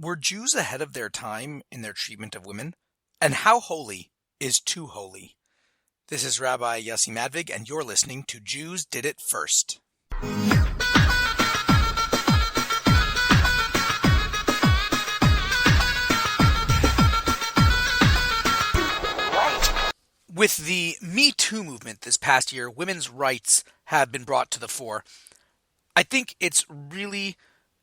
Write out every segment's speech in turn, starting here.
Were Jews ahead of their time in their treatment of women? And how holy is too holy? This is Rabbi Yossi Madvig, and you're listening to Jews Did It First. With the Me Too movement this past year, women's rights have been brought to the fore. I think it's really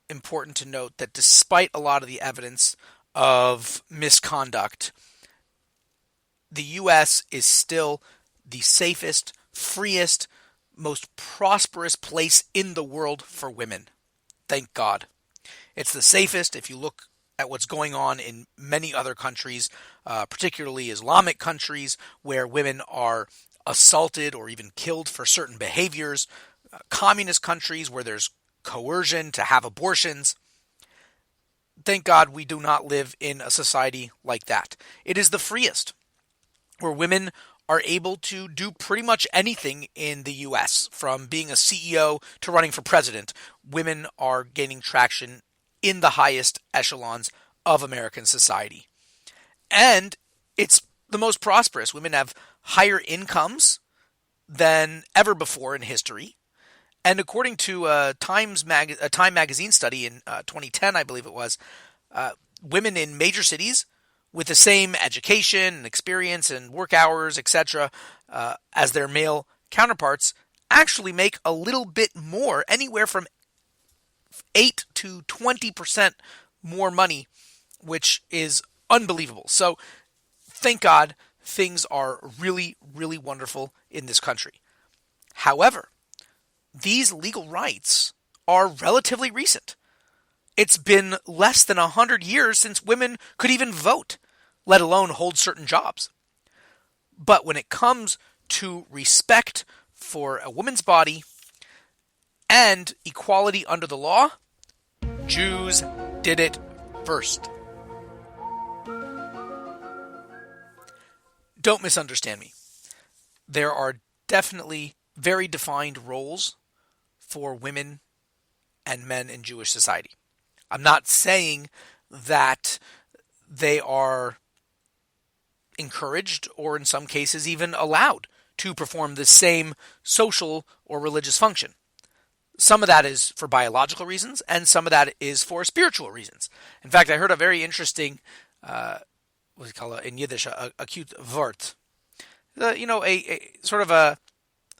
important to note that despite a lot of the evidence of misconduct, the U.S. is still the safest, freest, most prosperous place in the world for women. Thank God. It's the safest if you look at what's going on in many other countries, particularly Islamic countries, where women are assaulted or even killed for certain behaviors, communist countries where there's coercion to have abortions. Thank God we do not live in a society like that. It is the freest, where women are able to do pretty much anything in the U.S., from being a CEO to running for president. Women are gaining traction in the highest echelons of American society. And it's the most prosperous. Women have higher incomes than ever before in history. And according to a Time magazine study in 2010, I believe it was, women in major cities with the same education and experience and work hours, etc., as their male counterparts actually make a little bit more, anywhere from 8 to 20% more money, which is unbelievable. So thank God things are really, really wonderful in this country. However, these legal rights are relatively recent. It's been less than 100 years since women could even vote, let alone hold certain jobs. But when it comes to respect for a woman's body and equality under the law, Jews did it first. Don't misunderstand me. There are definitely very defined roles for women and men in Jewish society. I'm not saying that they are encouraged or in some cases even allowed to perform the same social or religious function. Some of that is for biological reasons, and some of that is for spiritual reasons. In fact, I heard a very interesting, what do you call it in Yiddish, a cute vort. A sort of a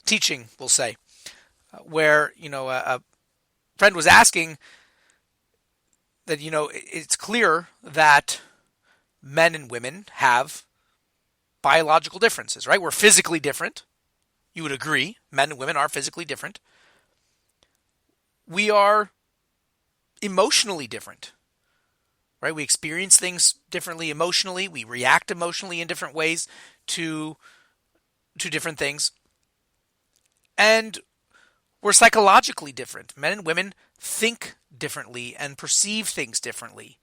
teaching, we'll say, where, a friend was asking that, it's clear that men and women have biological differences, right? We're physically different. You would agree. Men and women are physically different. We are emotionally different, right? We experience things differently emotionally. We react emotionally in different ways to different things. And we're psychologically different. Men and women think differently and perceive things differently.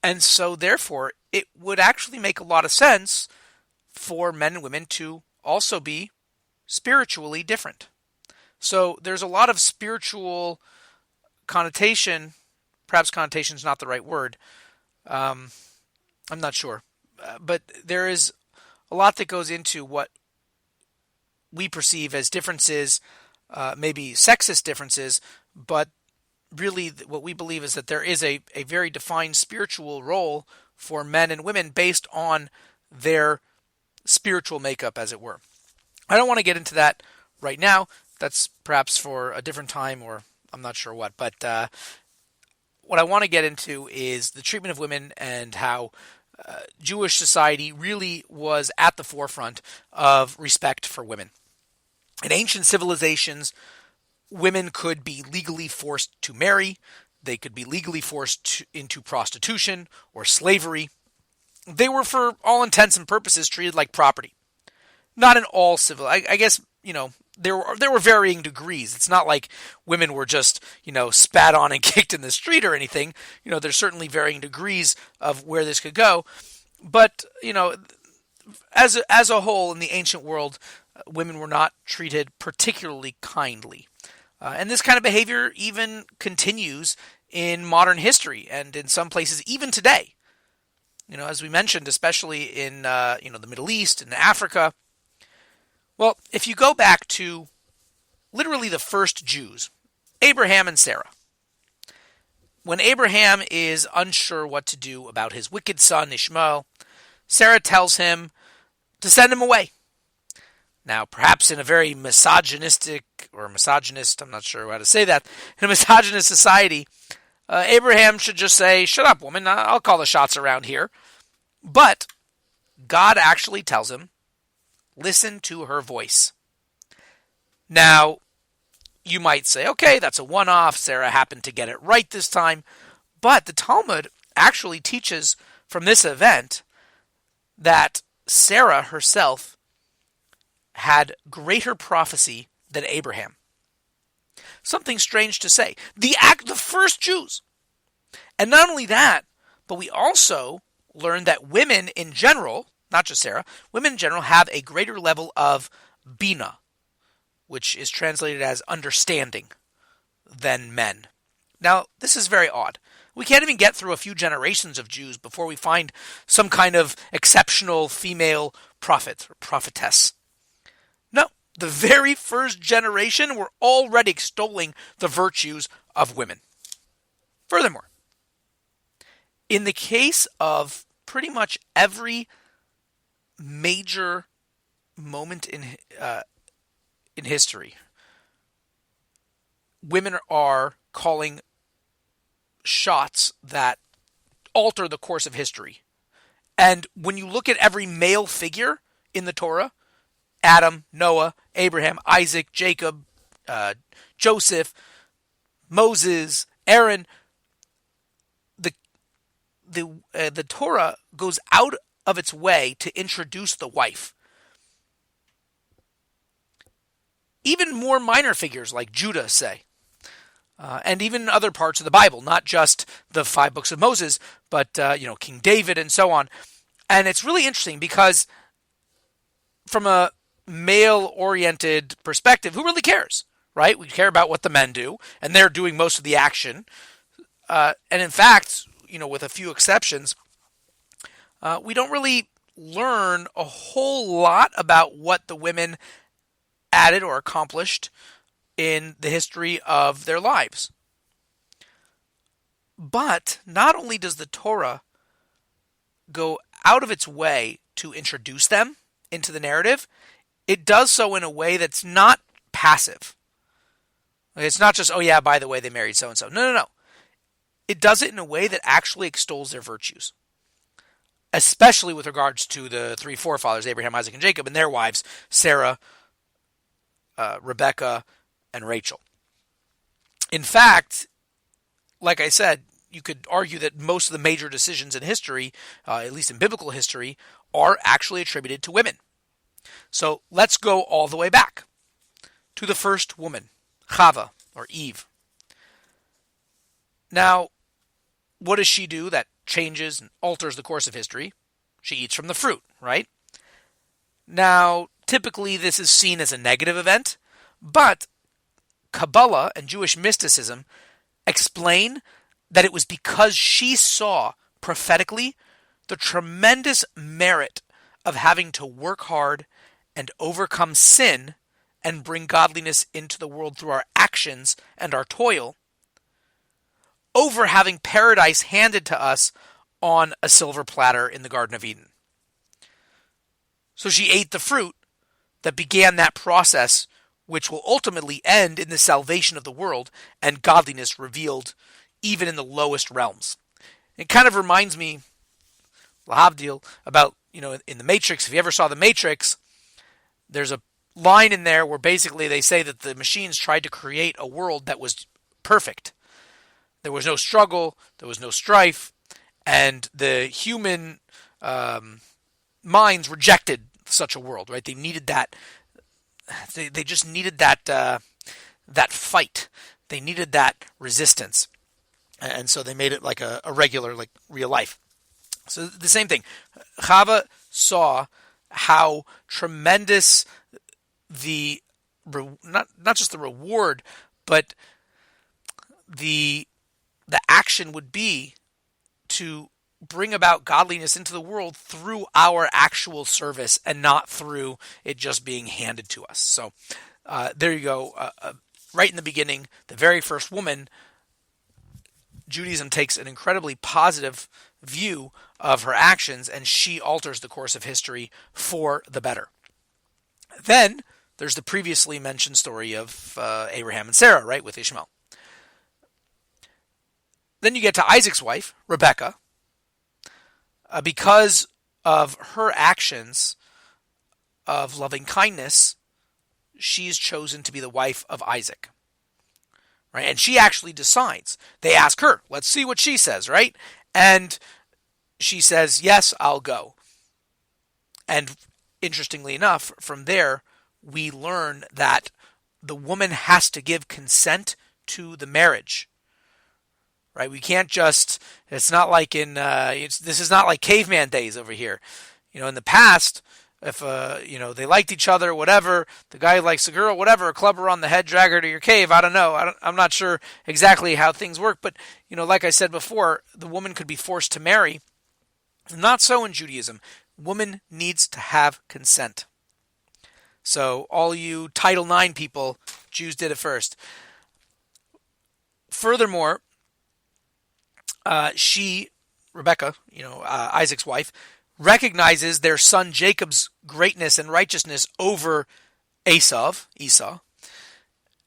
And so, therefore, it would actually make a lot of sense for men and women to also be spiritually different. So there's a lot of spiritual connotation. Perhaps connotation is not the right word. I'm not sure. But there is a lot that goes into what we perceive as differences, maybe sexist differences, but really what we believe is that there is a very defined spiritual role for men and women based on their spiritual makeup, as it were. I don't want to get into that right now. That's perhaps for a different time, or I'm not sure what. But what I want to get into is the treatment of women and how Jewish society really was at the forefront of respect for women. In ancient civilizations, women could be legally forced to marry. They could be legally forced into prostitution or slavery. They were, for all intents and purposes, treated like property. Not in all civil. I guess, there were varying degrees. It's not like women were just, spat on and kicked in the street or anything. There's certainly varying degrees of where this could go. But, as a whole in the ancient world, women were not treated particularly kindly. And this kind of behavior even continues in modern history and in some places even today. As we mentioned, especially in the Middle East and Africa. Well, if you go back to literally the first Jews, Abraham and Sarah. When Abraham is unsure what to do about his wicked son Ishmael, Sarah tells him to send him away. Now, perhaps in a very misogynist, I'm not sure how to say that, in a misogynist society, Abraham should just say, "Shut up, woman, I'll call the shots around here." But God actually tells him, "Listen to her voice." Now, you might say, okay, that's a one-off. Sarah happened to get it right this time. But the Talmud actually teaches from this event that Sarah herself had greater prophecy than Abraham. Something strange to say. The first Jews. And not only that, but we also learn that women in general, not just Sarah, women in general have a greater level of bina, which is translated as understanding, than men. Now, this is very odd. We can't even get through a few generations of Jews before we find some kind of exceptional female prophet or prophetess. No, the very first generation were already extolling the virtues of women. Furthermore, in the case of pretty much every major moment in history, women are calling shots that alter the course of history. And when you look at every male figure in the Torah, Adam, Noah, Abraham, Isaac, Jacob, Joseph, Moses, Aaron, the Torah goes out of its way to introduce the wife. Even more minor figures like Judah, say, and even other parts of the Bible, not just the 5 books of Moses, but King David and so on. And it's really interesting because from a male-oriented perspective, who really cares, right? We care about what the men do, and they're doing most of the action. And in fact, with a few exceptions, we don't really learn a whole lot about what the women added or accomplished in the history of their lives. But not only does the Torah go out of its way to introduce them into the narrative, it does so in a way that's not passive. It's not just, oh yeah, by the way, they married so-and-so. No. It does it in a way that actually extols their virtues, especially with regards to the 3 forefathers, Abraham, Isaac, and Jacob, and their wives, Sarah, Rebecca, and Rachel. In fact, like I said, you could argue that most of the major decisions in history, at least in biblical history, are actually attributed to women. So let's go all the way back to the first woman, Chava, or Eve. Now, what does she do that changes and alters the course of history? She eats from the fruit, right? Now, typically this is seen as a negative event, but Kabbalah and Jewish mysticism explain that it was because she saw prophetically the tremendous merit of having to work hard and overcome sin and bring godliness into the world through our actions and our toil, over having paradise handed to us on a silver platter in the Garden of Eden. So she ate the fruit that began that process, which will ultimately end in the salvation of the world and godliness revealed even in the lowest realms. It kind of reminds me, lahavdil, about, in The Matrix. If you ever saw The Matrix, there's a line in there where basically they say that the machines tried to create a world that was perfect. There was no struggle, there was no strife, and the human minds rejected such a world, right? They needed that. They just needed that fight. They needed that resistance, and so they made it like a regular, like real life. So the same thing. Chava saw how tremendous not just the reward, but the the action would be to bring about godliness into the world through our actual service and not through it just being handed to us. So there you go. Right in the beginning, the very first woman, Judaism takes an incredibly positive view of her actions, and she alters the course of history for the better. Then there's the previously mentioned story of Abraham and Sarah, right, with Ishmael. Then you get to Isaac's wife, Rebekah. Because of her actions of loving kindness, she's chosen to be the wife of Isaac. Right? And she actually decides. They ask her, let's see what she says, right? And she says, yes, I'll go. And interestingly enough, from there, we learn that the woman has to give consent to the marriage. Right? We can't just, it's not like this is not like caveman days over here. In the past, if, they liked each other, whatever, the guy likes the girl, whatever, club her on the head, drag her to your cave. I don't know. I'm not sure exactly how things work. But, like I said before, the woman could be forced to marry. Not so in Judaism. Woman needs to have consent. So all you Title IX people, Jews did it first. Furthermore, Rebekah, Isaac's wife, recognizes their son Jacob's greatness and righteousness over Esau,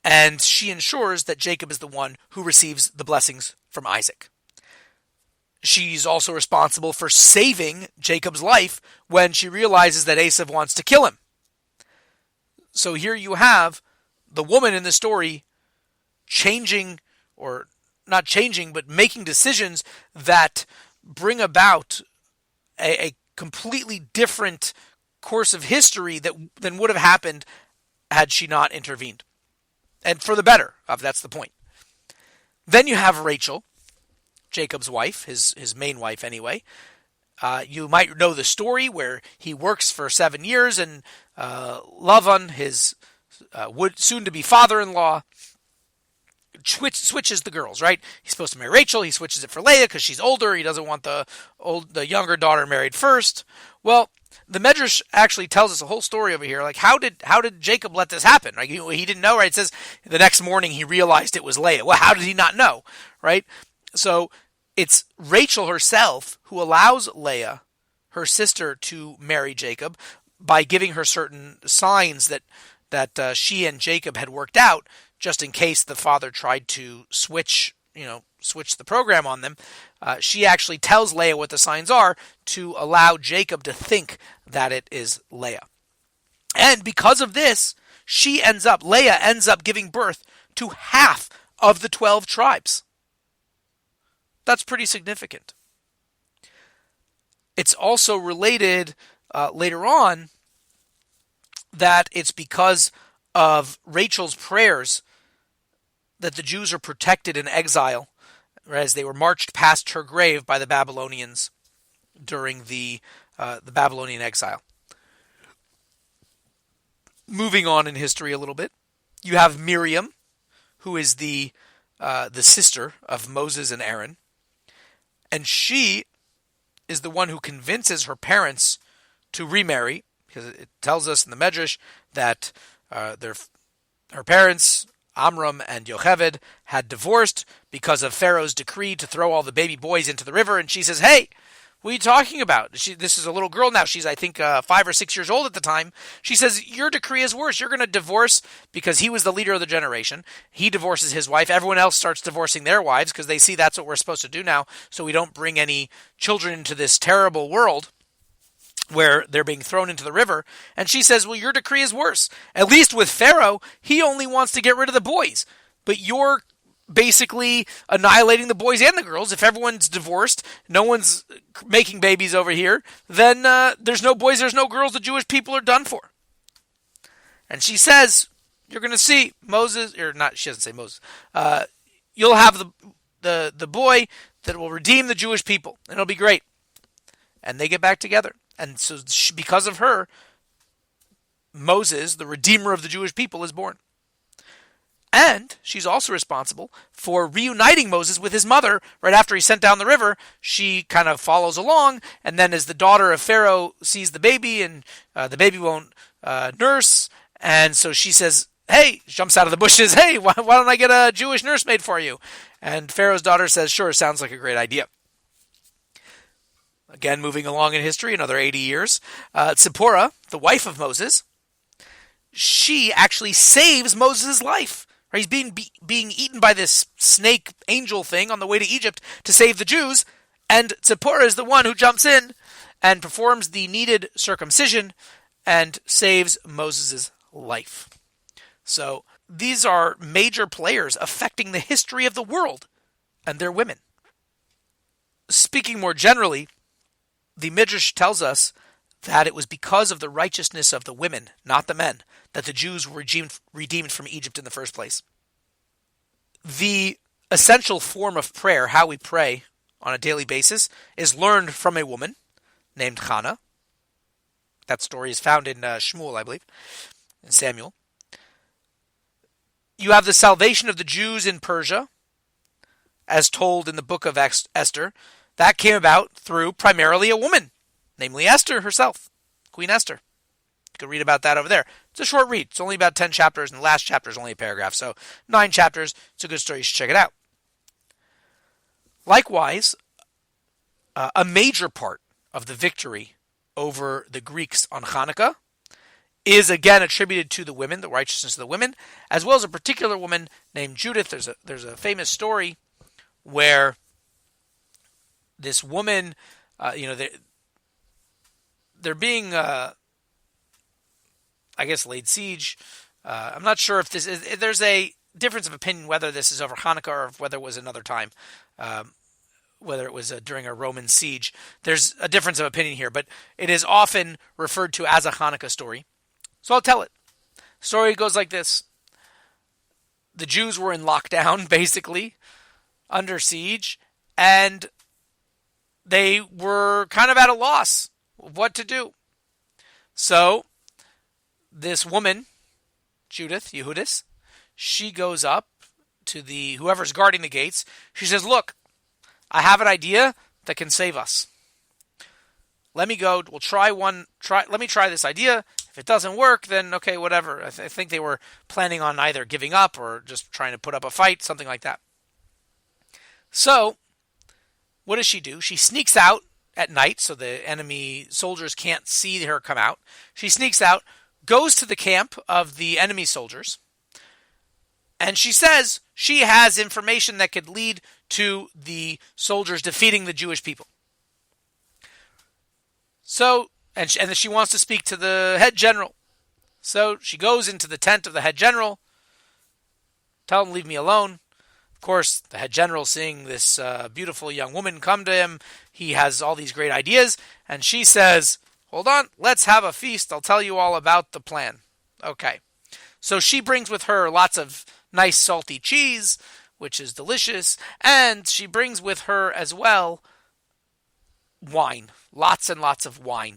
and she ensures that Jacob is the one who receives the blessings from Isaac. She's also responsible for saving Jacob's life when she realizes that Esau wants to kill him. So here you have the woman in the story changing, or not changing, but making decisions that bring about a completely different course of history than would have happened had she not intervened. And for the better, that's the point. Then you have Rachel, Jacob's wife, his main wife anyway. You might know the story where he works for 7 years, and Lavan, his soon-to-be father-in-law, switches the girls, right? He's supposed to marry Rachel. He switches it for Leah because she's older. He doesn't want the younger daughter married first. Well, the Medrash actually tells us a whole story over here. Like, how did Jacob let this happen? Like, he didn't know, right? It says the next morning he realized it was Leah. Well, how did he not know, right? So it's Rachel herself who allows Leah, her sister, to marry Jacob by giving her certain signs that she and Jacob had worked out, just in case the father tried to switch the program on them. She actually tells Leah what the signs are to allow Jacob to think that it is Leah. And because of this, Leah ends up giving birth to half of the 12 tribes. That's pretty significant. It's also related later on that it's because of Rachel's prayers that the Jews are protected in exile, as they were marched past her grave by the Babylonians during the Babylonian exile. Moving on in history a little bit, you have Miriam, who is the sister of Moses and Aaron, and she is the one who convinces her parents to remarry, because it tells us in the Medrash that her parents, Amram and Yocheved, had divorced because of Pharaoh's decree to throw all the baby boys into the river, and she says, hey, what are you talking about? This is a little girl now. She's, I think, 5 or 6 years old at the time. She says, your decree is worse. You're going to divorce, because he was the leader of the generation. He divorces his wife. Everyone else starts divorcing their wives because they see that's what we're supposed to do now, so we don't bring any children into this terrible world where they're being thrown into the river. And she says, well, your decree is worse. At least with Pharaoh, he only wants to get rid of the boys. But you're basically annihilating the boys and the girls. If everyone's divorced, no one's making babies over here, then there's no boys, there's no girls. The Jewish people are done for. And she says, you're going to see Moses, or not, she doesn't say Moses. You'll have the boy that will redeem the Jewish people, and it'll be great. And they get back together. And so because of her, Moses, the redeemer of the Jewish people, is born. And she's also responsible for reuniting Moses with his mother right after he's sent down the river. She kind of follows along, and then as the daughter of Pharaoh sees the baby, and the baby won't nurse, and so she says, hey, jumps out of the bushes, hey, why don't I get a Jewish nursemaid for you? And Pharaoh's daughter says, sure, sounds like a great idea. Again, moving along in history, another 80 years, Zipporah, the wife of Moses, she actually saves Moses' life. He's being eaten by this snake angel thing on the way to Egypt to save the Jews, and Zipporah is the one who jumps in and performs the needed circumcision and saves Moses' life. So these are major players affecting the history of the world, and they're women. Speaking more generally, the Midrash tells us that it was because of the righteousness of the women, not the men, that the Jews were redeemed from Egypt in the first place. The essential form of prayer, how we pray on a daily basis, is learned from a woman named Hannah. That story is found in Shmuel, I believe, in Samuel. You have the salvation of the Jews in Persia, as told in the book of Esther. That came about through primarily a woman, namely Esther herself, Queen Esther. You can read about that over there. It's a short read. It's only about 10 chapters, and the last chapter is only a paragraph. So 9 chapters. It's a good story. You should check it out. Likewise, a major part of the victory over the Greeks on Hanukkah is again attributed to the women, the righteousness of the women, as well as a particular woman named Judith. There's a famous story where this woman, they're being, laid siege. I'm not sure if this is. There's a difference of opinion whether this is over Hanukkah or whether it was another time, whether it was during a Roman siege. There's a difference of opinion here, but it is often referred to as a Hanukkah story. So I'll tell it. The story goes like this. The Jews were in lockdown, basically, under siege, and they were kind of at a loss of what to do. So this woman, Judith, Yehudis, she goes up to whoever's guarding the gates. She says, look, I have an idea that can save us. Let me go. Let me try this idea. If it doesn't work, then okay, whatever. I think they were planning on either giving up or just trying to put up a fight, something like that. So, what does she do? She sneaks out at night so the enemy soldiers can't see her come out. She sneaks out, goes to the camp of the enemy soldiers, and she says she has information that could lead to the soldiers defeating the Jewish people. So, and she wants to speak to the head general. So she goes into the tent of the head general. Tell him, leave me alone. Of course, the head general, seeing this beautiful young woman come to him, he has all these great ideas. And she says, hold on, let's have a feast. I'll tell you all about the plan. Okay. So she brings with her lots of nice salty cheese, which is delicious. And she brings with her as well wine. Lots and lots of wine.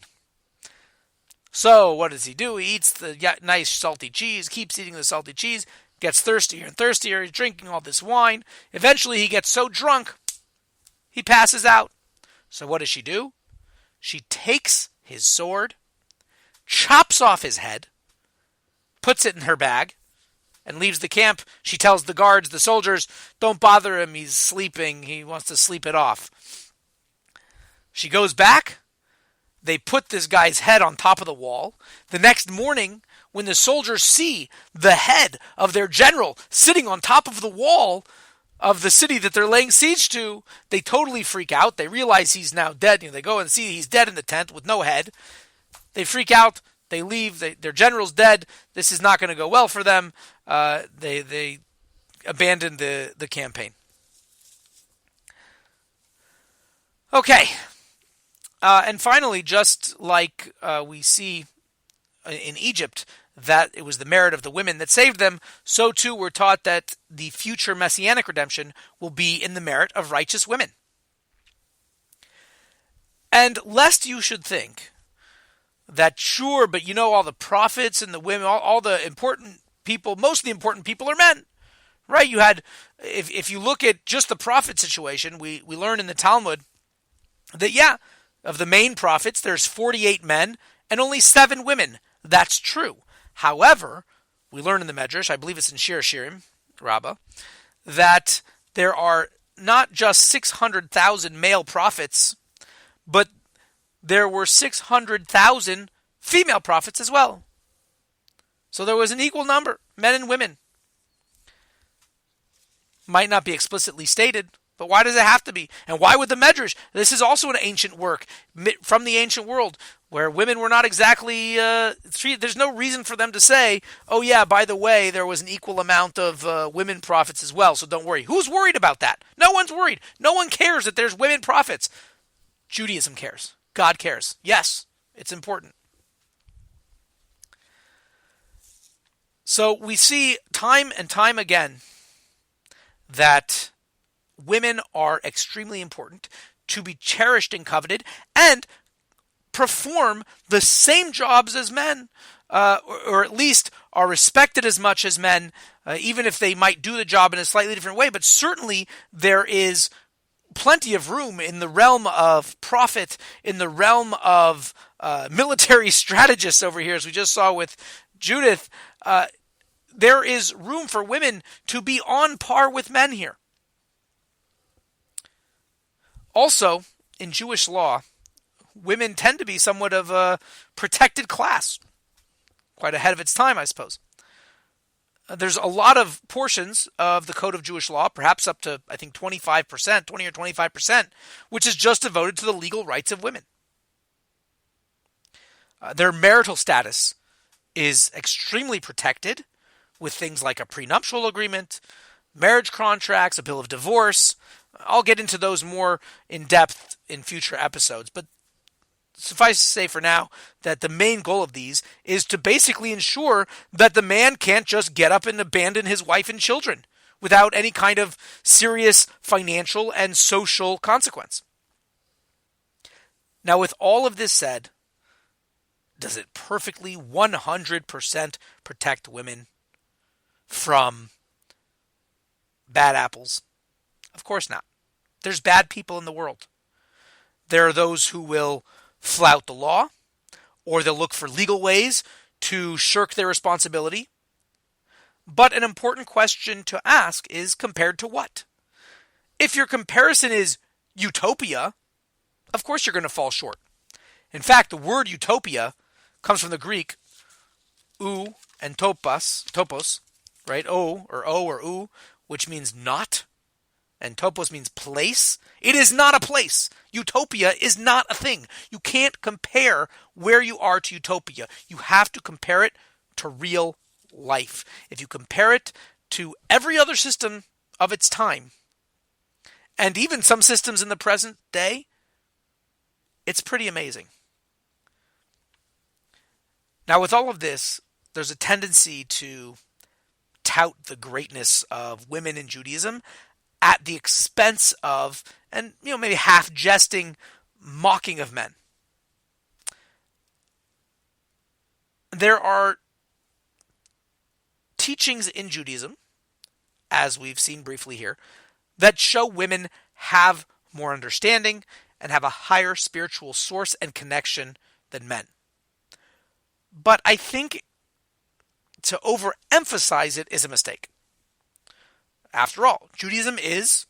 So what does he do? He eats the nice salty cheese, keeps eating the salty cheese, gets thirstier and thirstier. He's drinking all this wine. Eventually he gets so drunk, he passes out. So what does she do? She takes his sword, chops off his head, puts it in her bag, and leaves the camp. She tells the guards, the soldiers, don't bother him. He's sleeping. He wants to sleep it off. She goes back. They put this guy's head on top of the wall. The next morning, when the soldiers see the head of their general sitting on top of the wall of the city that they're laying siege to, they totally freak out. They realize he's now dead. They go and see he's dead in the tent with no head. They freak out. They leave. Their general's dead. This is not going to go well for them. They abandon the campaign. Okay. And finally, just like we see in Egypt that it was the merit of the women that saved them, so too we're taught that the future messianic redemption will be in the merit of righteous women. And lest you should think that sure, but all the prophets and the women, all the important people, most of the important people are men. right? You had, if you look at just the prophet situation, we learn in the Talmud that, yeah, of the main prophets, there's 48 men and only 7 women. That's true. However, we learn in the Medrash, I believe it's in Shir Shirim, Rabbah, that there are not just 600,000 male prophets, but there were 600,000 female prophets as well. So there was an equal number, men and women. Might not be explicitly stated, but why does it have to be? And why would the Medrash? This is also an ancient work from the ancient world where women were not exactly treated. There's no reason for them to say, oh yeah, by the way, there was an equal amount of women prophets as well, so don't worry. Who's worried about that? No one's worried. No one cares that there's women prophets. Judaism cares. God cares. Yes, it's important. So we see time and time again that women are extremely important, to be cherished and coveted, and perform the same jobs as men, or at least are respected as much as men, even if they might do the job in a slightly different way. But certainly there is plenty of room in the realm of prophet, in the realm of military strategists over here, as we just saw with Judith. There is room for women to be on par with men here. Also, in Jewish law, women tend to be somewhat of a protected class. Quite ahead of its time, I suppose. There's a lot of portions of the Code of Jewish Law, perhaps up to, I think, 25%, 20 or 25%, which is just devoted to the legal rights of women. Their marital status is extremely protected with things like a prenuptial agreement, marriage contracts, a bill of divorce. I'll get into those more in depth in future episodes, but suffice to say for now that the main goal of these is to basically ensure that the man can't just get up and abandon his wife and children without any kind of serious financial and social consequence. Now, with all of this said, does it perfectly 100% protect women from bad apples? Of course not. There's bad people in the world. There are those who will flout the law, or they'll look for legal ways to shirk their responsibility. But an important question to ask is, compared to what? If your comparison is utopia, of course you're going to fall short. In fact, the word utopia comes from the Greek ou and topos, right? O or ou, which means not, and topos means place. It is not a place. Utopia is not a thing. You can't compare where you are to utopia. You have to compare it to real life. If you compare it to every other system of its time, and even some systems in the present day, it's pretty amazing. Now, with all of this, there's a tendency to tout the greatness of women in Judaism at the expense of, and maybe half jesting, mocking of men. There are teachings in Judaism, as we've seen briefly here, that show women have more understanding and have a higher spiritual source and connection than men. But I think to overemphasize it is a mistake. After all, Judaism is,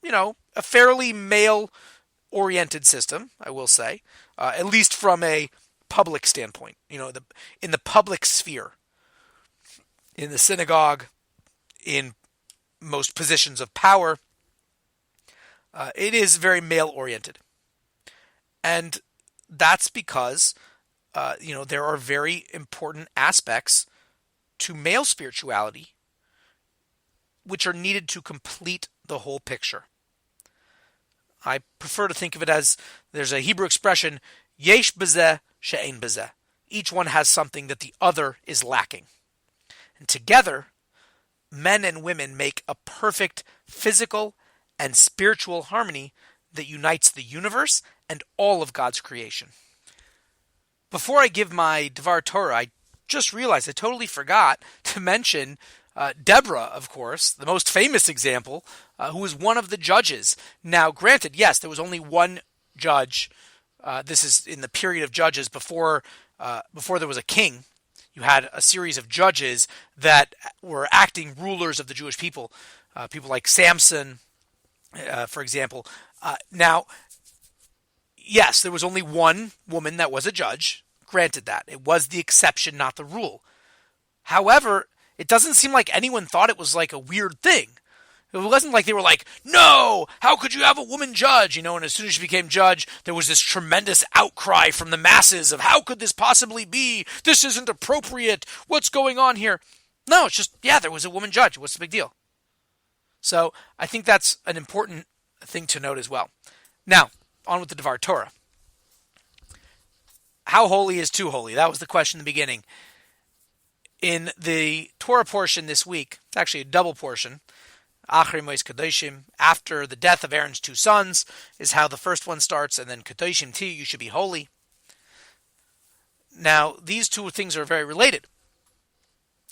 a fairly male-oriented system, I will say, at least from a public standpoint. In the public sphere, in the synagogue, in most positions of power, it is very male-oriented. And that's because, there are very important aspects to male spirituality which are needed to complete the whole picture. I prefer to think of it as, there's a Hebrew expression, yesh bezeh she'ein bezeh. Each one has something that the other is lacking. And together, men and women make a perfect physical and spiritual harmony that unites the universe and all of God's creation. Before I give my Dvar Torah, I just realized I totally forgot to mention Deborah, of course, the most famous example, who was one of the judges. Now, granted, yes, there was only one judge. This is in the period of judges before there was a king. You had a series of judges that were acting rulers of the Jewish people, people like Samson, for example. Now, yes, there was only one woman that was a judge. Granted that. It was the exception, not the rule. However, it doesn't seem like anyone thought it was like a weird thing. It wasn't like they were like, no, how could you have a woman judge? And as soon as she became judge, there was this tremendous outcry from the masses of how could this possibly be? This isn't appropriate. What's going on here? No, it's just, yeah, there was a woman judge. What's the big deal? So I think that's an important thing to note as well. Now, on with the Devar Torah. How holy is too holy? That was the question in the beginning. In the Torah portion this week, it's actually a double portion. Achri Mois Kadoshim, after the death of Aaron's two sons, is how the first one starts, and then Kadoshim Ti, you should be holy. Now, these two things are very related.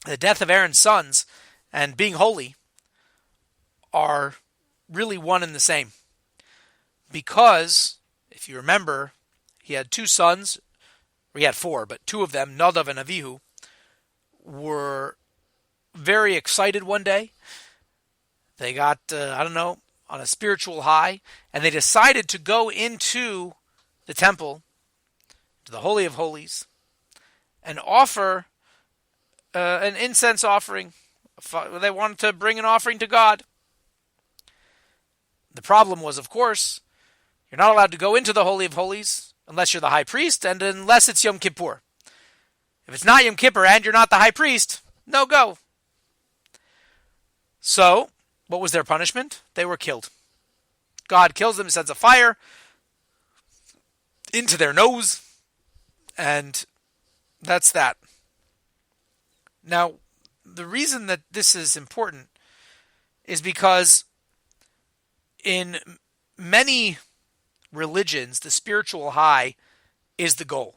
The death of Aaron's sons and being holy are really one and the same. Because, if you remember, he had two sons, or he had four, but two of them, Nadav and Avihu, were very excited one day. They got, on a spiritual high, and they decided to go into the temple, to the Holy of Holies, and offer an incense offering. They wanted to bring an offering to God. The problem was, of course, you're not allowed to go into the Holy of Holies unless you're the high priest and unless it's Yom Kippur. If it's not Yom Kippur and you're not the high priest, no go. So, what was their punishment? They were killed. God kills them, sends a fire into their nose, and that's that. Now, the reason that this is important is because in many religions, the spiritual high is the goal,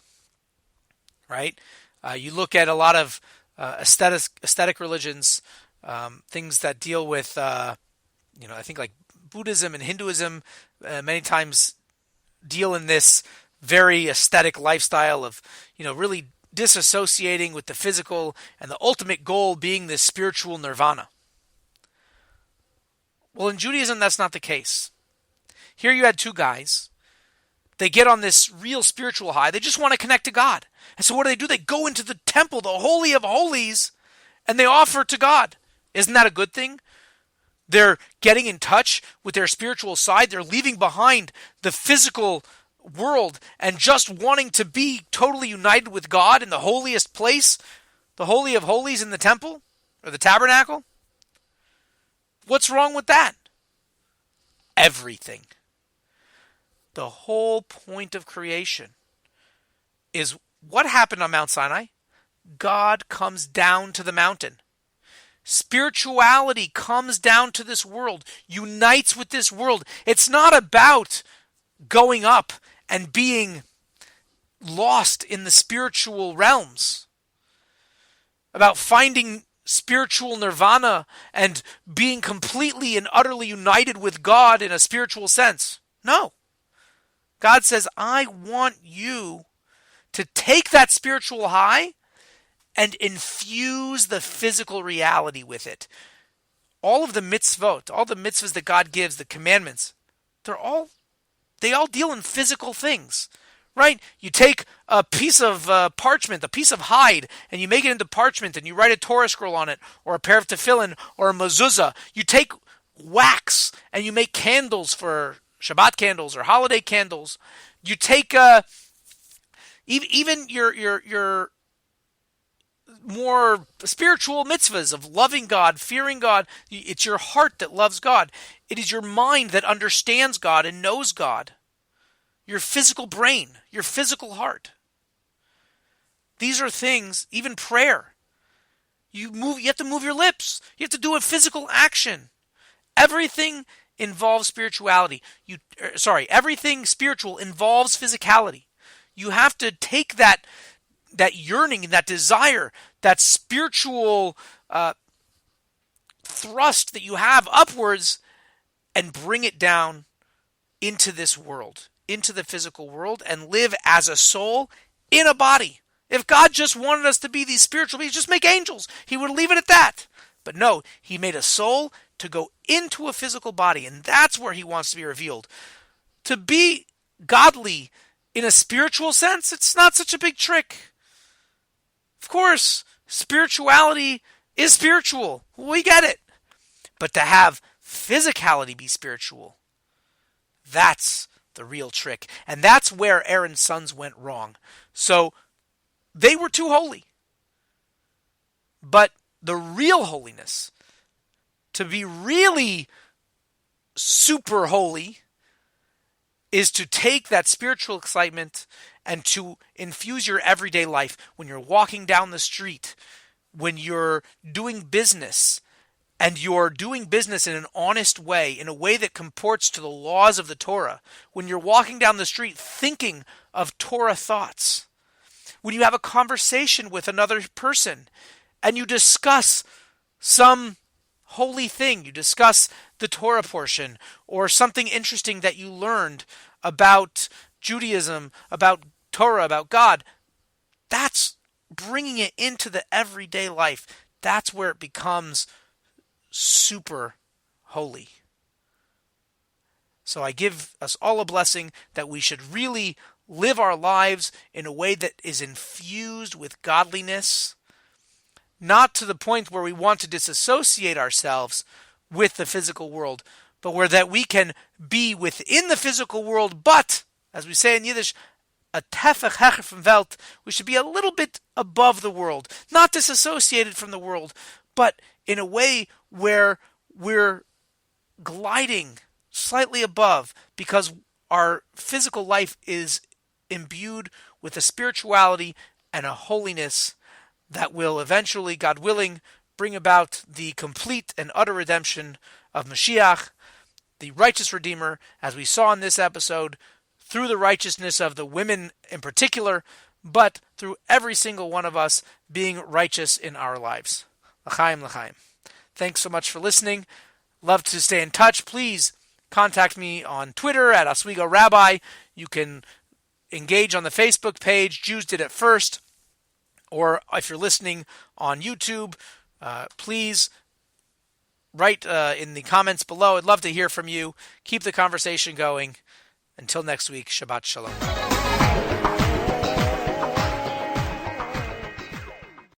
right? You look at a lot of aesthetic religions, things that deal with, I think like Buddhism and Hinduism, many times deal in this very aesthetic lifestyle of, really disassociating with the physical and the ultimate goal being this spiritual nirvana. Well, in Judaism, that's not the case. Here you had two guys. They get on this real spiritual high. They just want to connect to God. And so what do? They go into the temple, the Holy of Holies, and they offer to God. Isn't that a good thing? They're getting in touch with their spiritual side. They're leaving behind the physical world and just wanting to be totally united with God in the holiest place, the Holy of Holies in the temple or the tabernacle. What's wrong with that? Everything. The whole point of creation is what happened on Mount Sinai? God comes down to the mountain. Spirituality comes down to this world, unites with this world. It's not about going up and being lost in the spiritual realms, about finding spiritual nirvana and being completely and utterly united with God in a spiritual sense. No. God says, I want you to take that spiritual high and infuse the physical reality with it. All of the mitzvot, all the mitzvahs that God gives, the commandments, they all deal in physical things, right? You take a piece of parchment, a piece of hide, and you make it into parchment, and you write a Torah scroll on it, or a pair of tefillin, or a mezuzah. You take wax, and you make candles for Shabbat candles or holiday candles. You take even your more spiritual mitzvahs of loving God, fearing God. It's your heart that loves God. It is your mind that understands God and knows God. Your physical brain, your physical heart. These are things, even prayer. You have to move your lips. You have to do a physical action. Everything involves spirituality. Everything spiritual involves physicality. You have to take that yearning, that desire, that spiritual thrust that you have upwards and bring it down into this world, into the physical world, and live as a soul in a body. If God just wanted us to be these spiritual beings, just make angels. He would leave it at that. But no, he made a soul to go into a physical body, and that's where he wants to be revealed. To be godly in a spiritual sense, it's not such a big trick. Of course, spirituality is spiritual. We get it. But to have physicality be spiritual, that's the real trick. And that's where Aaron's sons went wrong. So they were too holy. But the real holiness, to be really super holy, is to take that spiritual excitement and to infuse your everyday life. When you're walking down the street, when you're doing business, and you're doing business in an honest way, in a way that comports to the laws of the Torah, when you're walking down the street thinking of Torah thoughts, when you have a conversation with another person and you discuss some holy thing, you discuss the Torah portion or something interesting that you learned about Judaism, about Torah, about God, that's bringing it into the everyday life. That's where it becomes super holy. So I give us all a blessing that we should really live our lives in a way that is infused with godliness, not to the point where we want to disassociate ourselves with the physical world, but where that we can be within the physical world, but, as we say in Yiddish, a tefach hecher from Welt, we should be a little bit above the world, not disassociated from the world, but in a way where we're gliding slightly above, because our physical life is imbued with a spirituality and a holiness that will eventually, God willing, bring about the complete and utter redemption of Mashiach, the righteous Redeemer, as we saw in this episode, through the righteousness of the women in particular, but through every single one of us being righteous in our lives. L'chaim, l'chaim. Thanks so much for listening. Love to stay in touch. Please contact me on Twitter at Oswego Rabbi. You can engage on the Facebook page, Jews Did It First. Or if you're listening on YouTube, please write in the comments below. I'd love to hear from you. Keep the conversation going. Until next week, Shabbat Shalom.